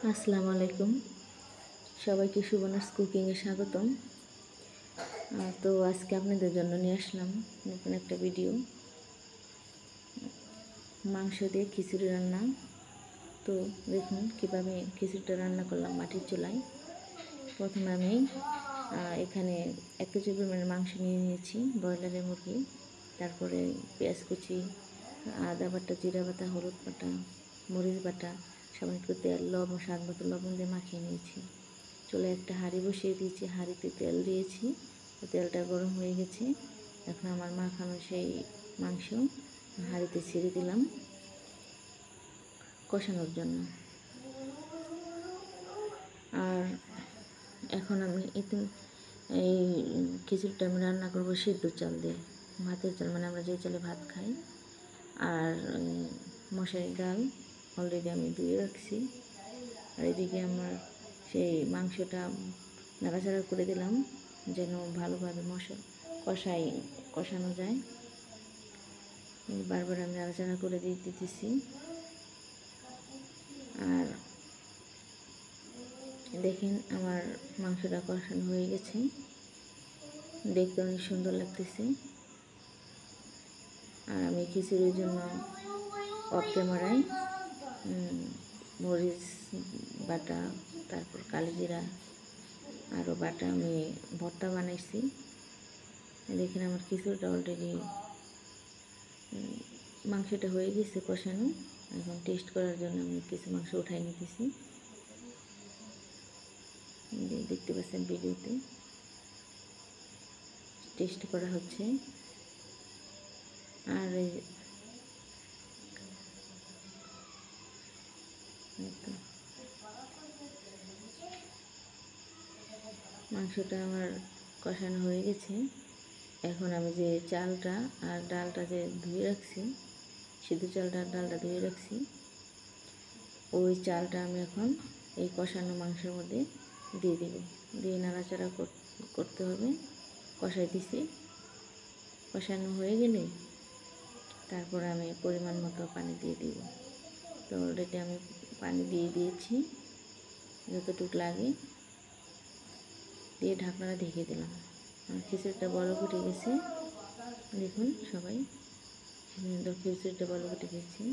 আসসালামু আলাইকুম, সবাইকে সুবর্ণাস কুকিংয়ে স্বাগতম। তো আজকে আপনাদের জন্য নিয়ে আসলাম নতুন একটা ভিডিও, মাংস দিয়ে খিচুড়ি রান্না। তো দেখুন কীভাবে খিচুড়িটা রান্না করলাম মাটির চুলায়। প্রথমে আমি এখানে 1 কেজি পরিমাণের মাংস নিয়ে নিয়েছি, ব্রয়লারের মুরগি। তারপরে পেঁয়াজ কুচি, আদা বাটা, জিরা বাটা, হলুদ বাটা, মরিচ বাটা, সামান্য একটু তেল, লবণ, স্বাদ মতো লবণ দিয়ে মাখিয়ে নিয়েছি। চুলায় একটা হাঁড়ি বসিয়ে দিয়েছি, হাঁড়িতে তেল দিয়েছি, তেলটা গরম হয়ে গেছে। এখন আমার মাখানো সেই মাংস হাঁড়িতে ছেড়ে দিলাম কষানোর জন্য। আর এখন আমি এই খিচুড়িটা আমি রান্না করবো সিদ্ধ চাল দিয়ে, ভাতের চাল, মানে আমরা যে চালে ভাত খাই। আর মশারি ডাল অলরেডি আমি ধুয়ে রাখছি। আর এদিকে আমার সেই মাংসটা নাড়াচাড়া করে দিলাম যেন ভালোভাবে কষানো যায়। বারবার আমি নাড়াচাড়া করে দিতেছি। আর দেখেন আমার মাংসটা কষানো হয়ে গেছে, দেখতে অনেক সুন্দর লাগতেছে। আর আমি খিচুড়ির জন্য অফ ক্যামেরায় মরিচ বাটা, তারপর কালিজিরা আরও বাটা আমি ভর্তা বানাইছি। দেখেন আমার খিচুড়িটা অলরেডি মাংসটা হয়ে গেছে কষানো। এখন টেস্ট করার জন্য আমি কিছু মাংস উঠাই নিতেছি, দেখতে পাচ্ছেন ভিডিওতে টেস্ট করা হচ্ছে। আর মাংসটা আমার কষানো হয়ে গেছে। এখন আমি যে চালটা আর ডালটা যে ধুয়ে রাখছি, সিদ্ধ চালটা আর ডালটা ধুয়ে রাখছি, ওই চালটা আমি এখন এই কষানো মাংসের মধ্যে দিয়ে দেব। দিয়ে নাড়াচাড়া করতে হবে। কষাই দিছি, কষানো হয়ে গেলে তারপর আমি পরিমাণ মতো পানি দিয়ে দিব। তো অলরেডি আমি পানি দিয়ে দিয়েছি যতটুকু লাগে, দিয়ে ঢাকনাটা ঢেকে দিলাম। আর খিচুড়িটা বলক উঠে গেছে, দেখুন সবাই খিচুড়িটা বলক উঠে গেছে।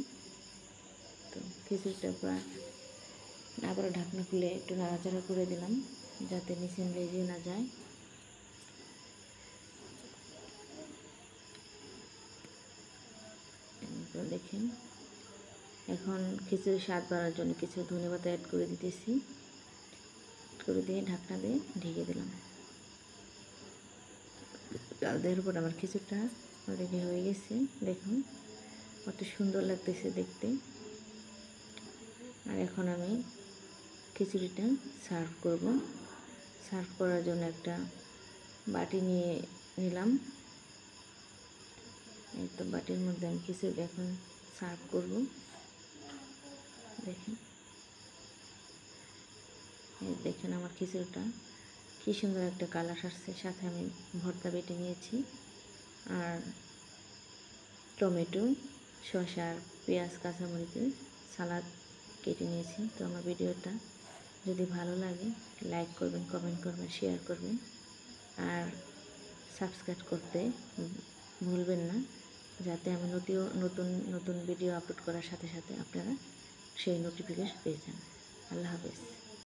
তো খিচুড়িটা প্রায় আবার ঢাকনা খুলে একটু নাড়াচাড়া করে দিলাম যাতে নিচে লেগে না যায়। দেখেন এখন খিচুড়ি স্বাদ বাড়ার জন্য কিছু ধনেপাতা অ্যাড করে দিতেছি, করে দিয়ে ঢাকনা দিয়ে ঢেকে দিলাম। চাল দেওয়ার পর আমার খিচুড়িটা রেডি হয়ে গেছে, দেখুন কত সুন্দর লাগতেছে দেখতে। আর এখন আমি খিচুড়িটা সার্ভ করব। সার্ভ করার জন্য একটা বাটি নিয়ে নিলাম। এই তো বাটির মধ্যে আমি খিচুড়িটা এখন সার্ভ করব। দেখেন আমার খিচুড়িটা কী সুন্দর একটা কালার আসছে। সাথে আমি ভর্তা বেটে নিয়েছি, আর টমেটো, শসা, আর পেঁয়াজ, কাঁচামরিচের সালাদ কেটে নিয়েছি। তো আমার ভিডিওটা যদি ভালো লাগে লাইক করবেন, কমেন্ট করবেন, শেয়ার করবেন, আর সাবস্ক্রাইব করতে ভুলবেন না, যাতে আমি নতুন নতুন ভিডিও আপলোড করার সাথে সাথে আপনারা সেই নোটিফিকেশন পেয়ে যান। আল্লাহ হাফেজ।